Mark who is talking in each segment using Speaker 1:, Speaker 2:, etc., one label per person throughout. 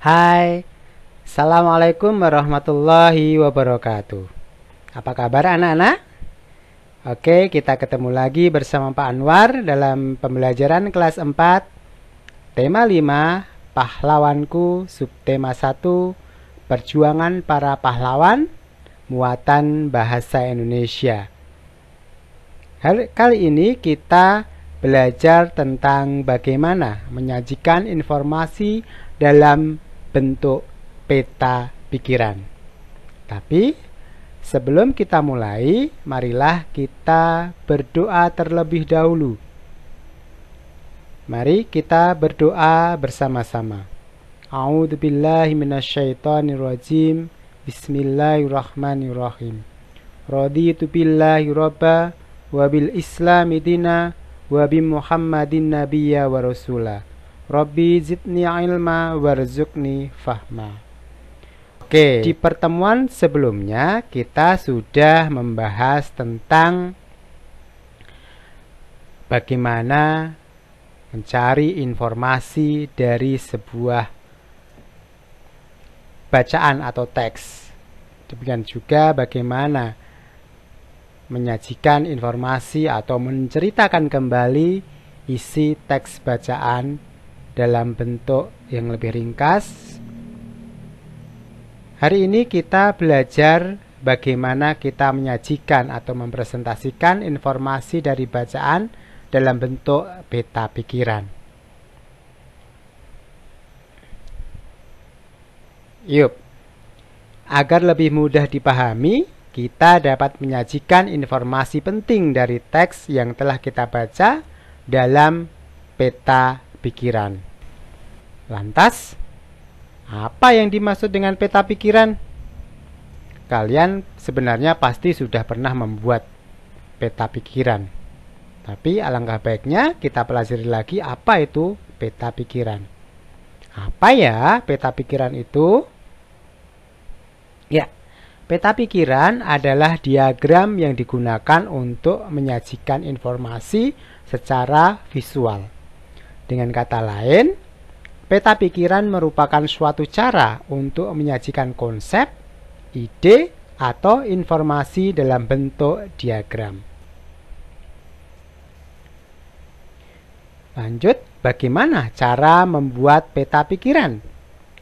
Speaker 1: Hai, Assalamualaikum warahmatullahi wabarakatuh. Apa kabar anak-anak? Oke, kita ketemu lagi bersama Pak Anwar dalam pembelajaran kelas 4, tema 5, Pahlawanku, subtema 1, Perjuangan para pahlawan, muatan bahasa Indonesia. Kali ini kita belajar tentang bagaimana menyajikan informasi dalam bentuk peta pikiran. Tapi sebelum kita mulai, marilah kita berdoa terlebih dahulu. Mari kita berdoa bersama-sama. A'udzubillahi minasyaitonirrajim. Bismillahirrahmanirrahim. Raditu billahi robba wa bil islami dina wa bi Muhammadin nabiyya wa rasulah. Rabbi zidni ilma warzuqni fahma. Oke, di pertemuan sebelumnya kita sudah membahas tentang bagaimana mencari informasi dari sebuah bacaan atau teks. Demikian juga bagaimana menyajikan informasi atau menceritakan kembali isi teks bacaan dalam bentuk yang lebih ringkas. Hari ini kita belajar bagaimana kita menyajikan atau mempresentasikan informasi dari bacaan dalam bentuk peta pikiran. Yuk, agar lebih mudah dipahami, kita dapat menyajikan informasi penting dari teks yang telah kita baca dalam peta pikiran. Lantas, apa yang dimaksud dengan peta pikiran? Kalian sebenarnya pasti sudah pernah membuat peta pikiran. Tapi alangkah baiknya kita pelajari lagi apa itu peta pikiran. Apa ya peta pikiran itu? Ya, peta pikiran adalah diagram yang digunakan untuk menyajikan informasi secara visual. Dengan kata lain, peta pikiran merupakan suatu cara untuk menyajikan konsep, ide, atau informasi dalam bentuk diagram. Lanjut, bagaimana cara membuat peta pikiran?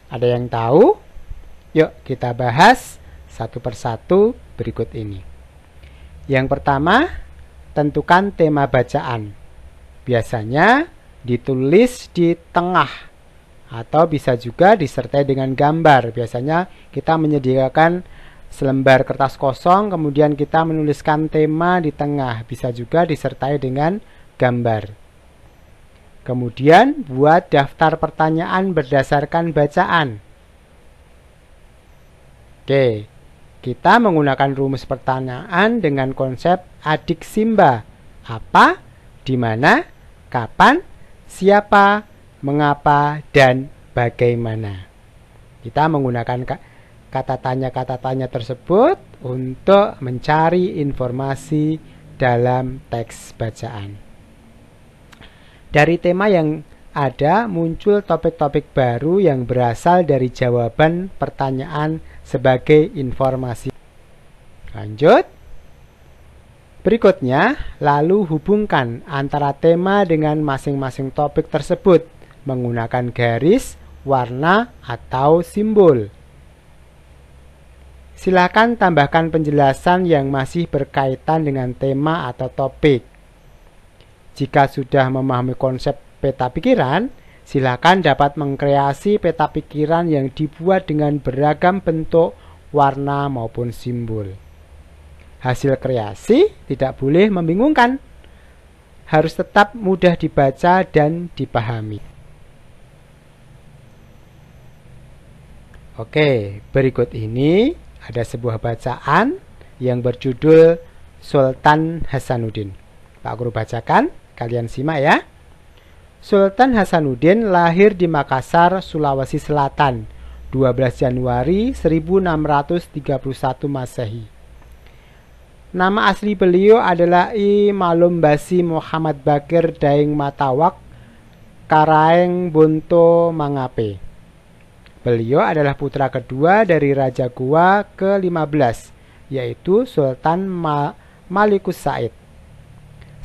Speaker 1: Ada yang tahu? Yuk kita bahas satu persatu berikut ini. Yang pertama, tentukan tema bacaan. Biasanya ditulis di tengah atau bisa juga disertai dengan gambar. Biasanya kita menyediakan selembar kertas kosong, kemudian kita menuliskan tema di tengah. Bisa juga disertai dengan gambar. Kemudian buat daftar pertanyaan berdasarkan bacaan. Oke, kita menggunakan rumus pertanyaan dengan konsep adik Simba. Apa, di mana, kapan, siapa, mengapa, dan bagaimana. Kita menggunakan kata tanya tersebut untuk mencari informasi dalam teks bacaan. Dari tema yang ada muncul topik-topik baru yang berasal dari jawaban pertanyaan sebagai informasi. Lanjut. Berikutnya, lalu hubungkan antara tema dengan masing-masing topik tersebut menggunakan garis, warna, atau simbol. Silakan tambahkan penjelasan yang masih berkaitan dengan tema atau topik. Jika sudah memahami konsep peta pikiran, silakan dapat mengkreasi peta pikiran yang dibuat dengan beragam bentuk, warna, maupun simbol. Hasil kreasi tidak boleh membingungkan. Harus tetap mudah dibaca dan dipahami. Oke, berikut ini ada sebuah bacaan yang berjudul Sultan Hasanuddin. Pak Guru bacakan, kalian simak ya. Sultan Hasanuddin lahir di Makassar, Sulawesi Selatan, 12 Januari 1631 Masehi. Nama asli beliau adalah I Malumbasi Muhammad Bakir Daeng Matawak Karaeng Bonto Mangape. Beliau adalah putra kedua dari Raja Goa ke-15, yaitu Sultan Malikus Said.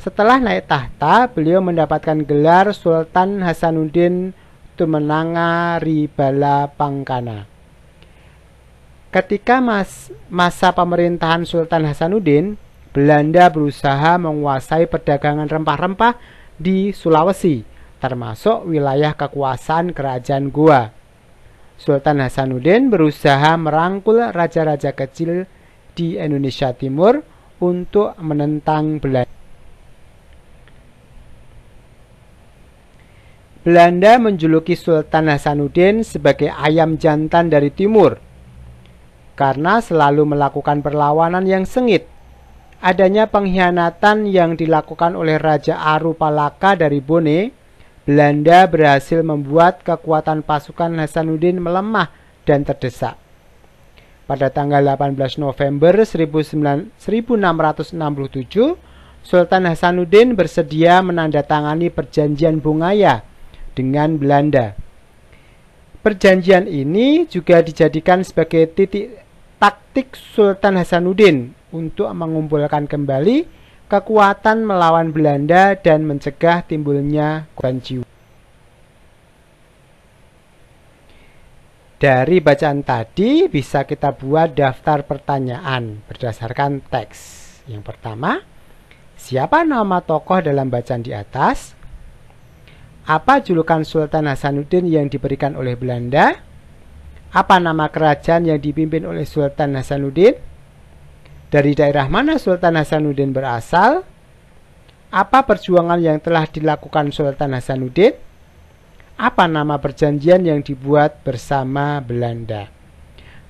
Speaker 1: Setelah naik tahta, beliau mendapatkan gelar Sultan Hasanuddin Tumenanga Ribala Pangkana. Ketika masa pemerintahan Sultan Hasanuddin, Belanda berusaha menguasai perdagangan rempah-rempah di Sulawesi, termasuk wilayah kekuasaan Kerajaan Goa. Sultan Hasanuddin berusaha merangkul raja-raja kecil di Indonesia Timur untuk menentang Belanda. Belanda menjuluki Sultan Hasanuddin sebagai ayam jantan dari timur karena selalu melakukan perlawanan yang sengit. Adanya pengkhianatan yang dilakukan oleh Raja Arupalaka dari Bone, Belanda berhasil membuat kekuatan pasukan Hasanuddin melemah dan terdesak. Pada tanggal 18 November 1667, Sultan Hasanuddin bersedia menandatangani perjanjian Bongaya dengan Belanda. Perjanjian ini juga dijadikan sebagai titik taktik Sultan Hasanuddin untuk mengumpulkan kembali kekuatan melawan Belanda dan mencegah timbulnya korban jiwa. Dari bacaan tadi bisa kita buat daftar pertanyaan berdasarkan teks. Yang pertama, siapa nama tokoh dalam bacaan di atas? Apa julukan Sultan Hasanuddin yang diberikan oleh Belanda? Apa nama kerajaan yang dipimpin oleh Sultan Hasanuddin? Dari daerah mana Sultan Hasanuddin berasal? Apa perjuangan yang telah dilakukan Sultan Hasanuddin? Apa nama perjanjian yang dibuat bersama Belanda?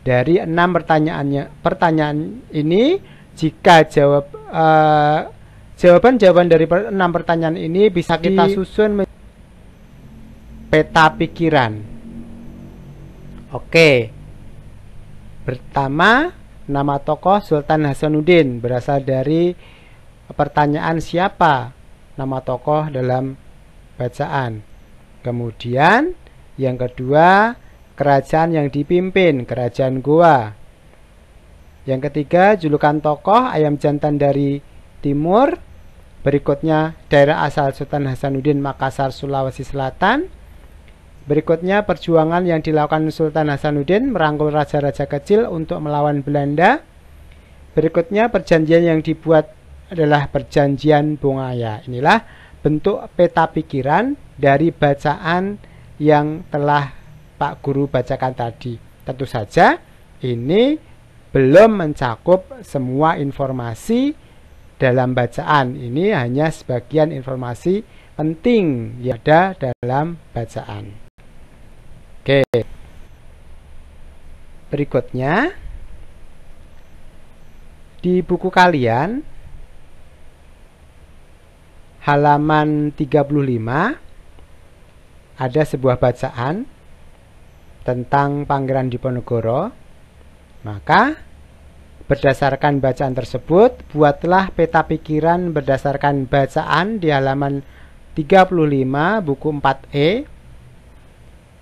Speaker 1: Dari 6 pertanyaan ini, jika jawaban dari 6 pertanyaan ini bisa kita susun peta pikiran. Oke. Pertama, nama tokoh Sultan Hasanuddin berasal dari pertanyaan siapa nama tokoh dalam bacaan. Kemudian yang kedua, kerajaan yang dipimpin, Kerajaan Goa. Yang ketiga, julukan tokoh ayam jantan dari timur. Berikutnya, daerah asal Sultan Hasanuddin, Makassar, Sulawesi Selatan. Berikutnya, perjuangan yang dilakukan Sultan Hasanuddin merangkul raja-raja kecil untuk melawan Belanda. Berikutnya, perjanjian yang dibuat adalah perjanjian Bongaya. Inilah bentuk peta pikiran dari bacaan yang telah Pak Guru bacakan tadi. Tentu saja ini belum mencakup semua informasi dalam bacaan. Ini hanya sebagian informasi penting yang ada dalam bacaan. Oke. Berikutnya, di buku kalian halaman 35 ada sebuah bacaan tentang Pangeran Diponegoro. Maka berdasarkan bacaan tersebut, buatlah peta pikiran berdasarkan bacaan di halaman 35 buku 4E.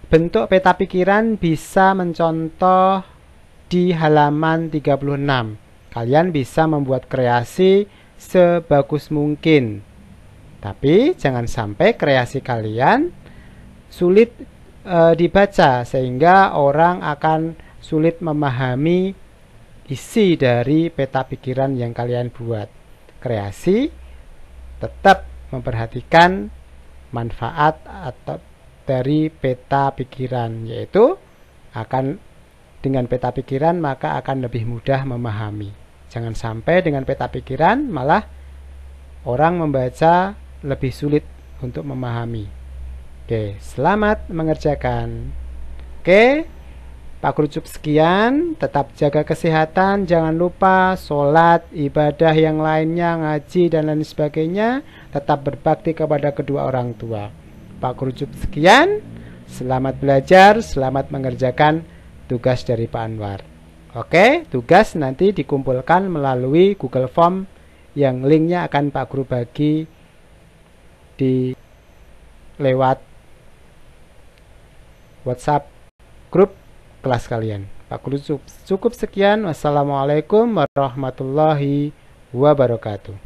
Speaker 1: Bentuk peta pikiran bisa mencontoh di halaman 36. Kalian bisa membuat kreasi sebagus mungkin. Tapi jangan sampai kreasi kalian sulit dibaca sehingga orang akan sulit memahami isi dari peta pikiran yang kalian buat. Kreasi tetap memperhatikan manfaat atau dari peta pikiran, yaitu akan dengan peta pikiran maka akan lebih mudah memahami. Jangan sampai dengan peta pikiran malah orang membaca lebih sulit untuk memahami. Oke, selamat mengerjakan. Oke, Pak Guru cukup sekian. Tetap jaga kesehatan, jangan lupa sholat, ibadah yang lainnya, ngaji dan lain sebagainya. Tetap berbakti kepada kedua orang tua. Pak Guru cukup sekian. Selamat belajar, selamat mengerjakan tugas dari Pak Anwar. Oke, tugas nanti dikumpulkan melalui Google Form yang linknya akan Pak Guru bagi di lewat WhatsApp grup kelas kalian. Pak Guru cukup sekian. Wassalamualaikum warahmatullahi wabarakatuh.